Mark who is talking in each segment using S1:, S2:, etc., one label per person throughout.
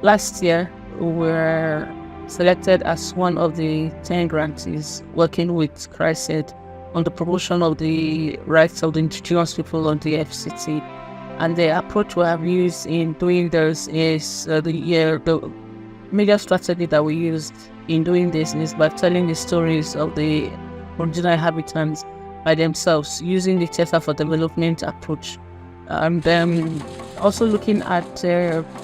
S1: Last year, we were selected as one of the 10 grantees working with Christ on the promotion of the rights of the indigenous people on the FCT. And the approach we have used in doing this is the major strategy that we used in doing this is by telling the stories of the original inhabitants by themselves using the Theatre for Development approach. And then also looking at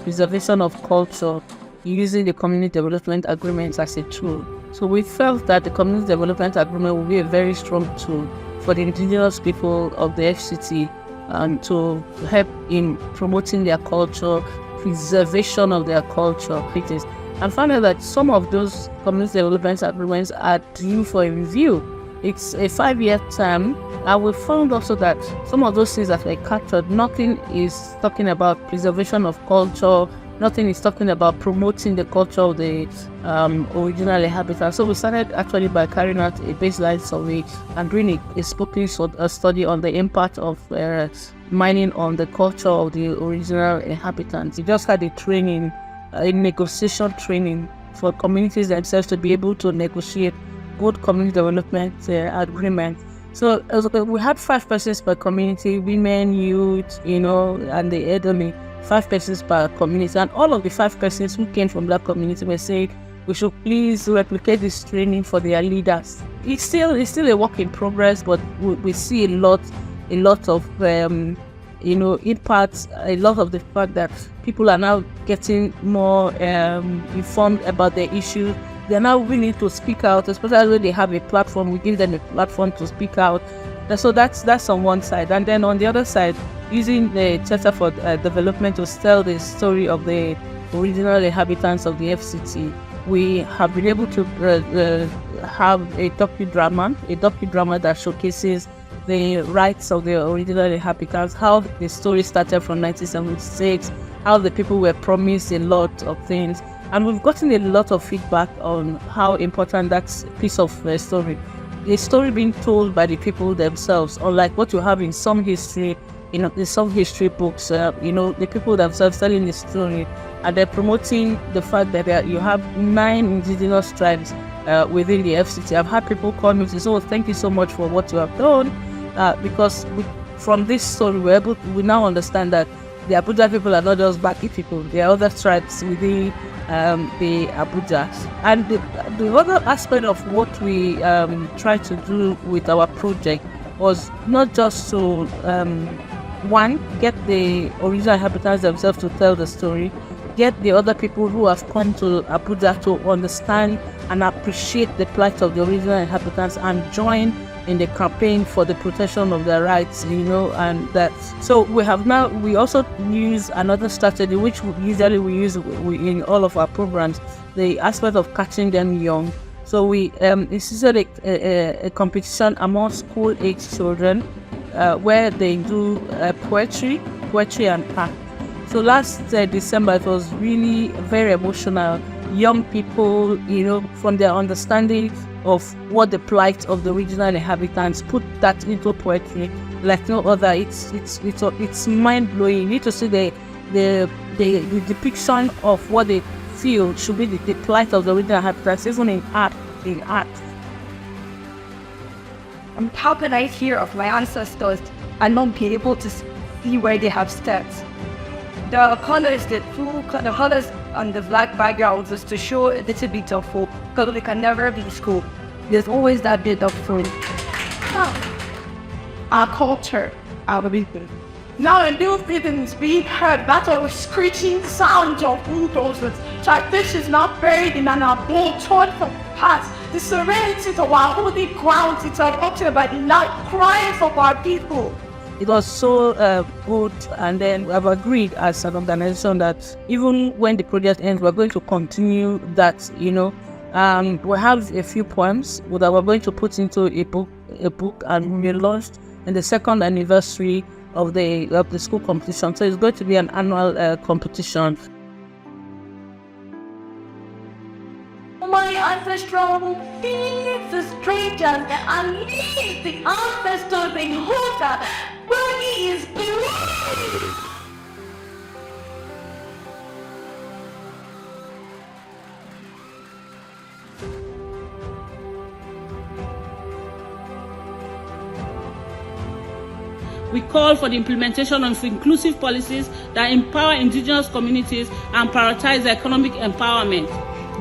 S1: preservation of culture using the community development agreements as a tool. So we felt that the community development agreement will be a very strong tool for the indigenous people of the FCT and to help in promoting their culture, preservation of their culture. And found out that some of those community development agreements are due for a review. It's a 5-year term, and we found also that some of those things that were captured, nothing is talking about preservation of culture, nothing is talking about promoting the culture of the original inhabitants. So we started actually by carrying out a baseline survey and doing a scoping study on the impact of mining on the culture of the original inhabitants. We just had a training, a negotiation training for communities themselves to be able to negotiate good community development agreement. So we had 5 persons per community, women, youth, and the elderly, 5 persons per community. And all of the 5 persons who came from that community were saying we should please replicate this training for their leaders. It's still a work in progress, but we see a lot of impact, a lot of the fact that people are now getting more informed about the issue. They're now willing to speak out, especially when they have a platform. We give them a platform to speak out. So that's on one side. And then on the other side, using the Theatre for Development to tell the story of the original inhabitants of the FCT, we have been able to have a docudrama that showcases the rights of the original inhabitants, how the story started from 1976, how the people were promised a lot of things. And we've gotten a lot of feedback on how important that piece of story. The story being told by the people themselves, unlike what you have in some history, in some history books, the people themselves telling the story, and they're promoting the fact that you have 9 indigenous tribes within the FCT. I've had people call me and say, "Oh, thank you so much for what you have done," because from this story, we now understand that the Abuja people are not just Baki people; there are other tribes within the Abuja. And the other aspect of what we tried to do with our project was not just to get the original inhabitants themselves to tell the story, get the other people who have come to Abuja to understand and appreciate the plight of the original inhabitants and join in the campaign for the protection of their rights, and that. So we also use another strategy, which usually we use in all of our programs, the aspect of catching them young. So we instituted a competition among school-age children where they do poetry and art. So last December, it was really very emotional. Young people, from their understanding of what the plight of the original inhabitants, put that into poetry like no other. It's mind-blowing. You need to see the depiction of what they feel should be the plight of the original inhabitants, even in art.
S2: How can I hear of my ancestors and not be able to see where they have stepped? The colors, the colors on the black backgrounds is to show a little bit of hope, because we can never be school. There's always that bit of hope.
S3: Our culture, our people. Now a new rhythm is being heard, that of screeching sound of bulldozers. Like this is not buried in an abode torn from the past. The serenity of our holy grounds is erupted by the loud cries of our people.
S1: It was so good, and then we have agreed as an organization that even when the project ends, we're going to continue that. We have a few poems that we're going to put into a book, and we launched in the 2nd anniversary of the school competition. So it's going to be an annual competition.
S3: My ancestral feeds the strangers and leaves the ancestors in hunger where he is believed.
S4: we call for the implementation of inclusive policies that empower indigenous communities and prioritize economic empowerment.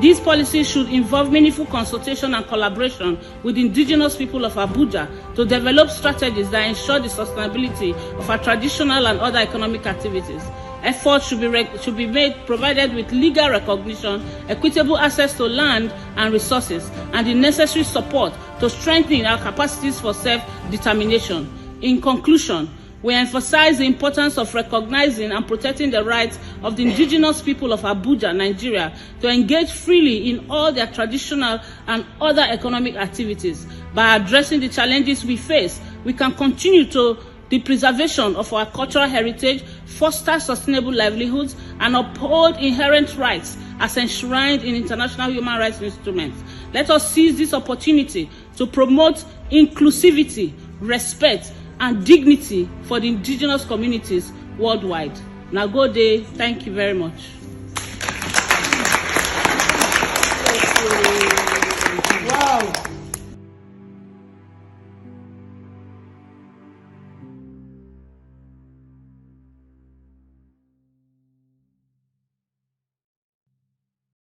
S4: These policies should involve meaningful consultation and collaboration with indigenous people of Abuja to develop strategies that ensure the sustainability of our traditional and other economic activities. Efforts should be made provided with legal recognition, equitable access to land and resources, and the necessary support to strengthen our capacities for self-determination. In conclusion, we emphasize the importance of recognizing and protecting the rights of the indigenous people of Abuja, Nigeria, to engage freely in all their traditional and other economic activities. By addressing the challenges we face, we can continue to the preservation of our cultural heritage, foster sustainable livelihoods, and uphold inherent rights as enshrined in international human rights instruments. Let us seize this opportunity to promote inclusivity, respect, and dignity for the indigenous communities worldwide. Nagode, thank you very much.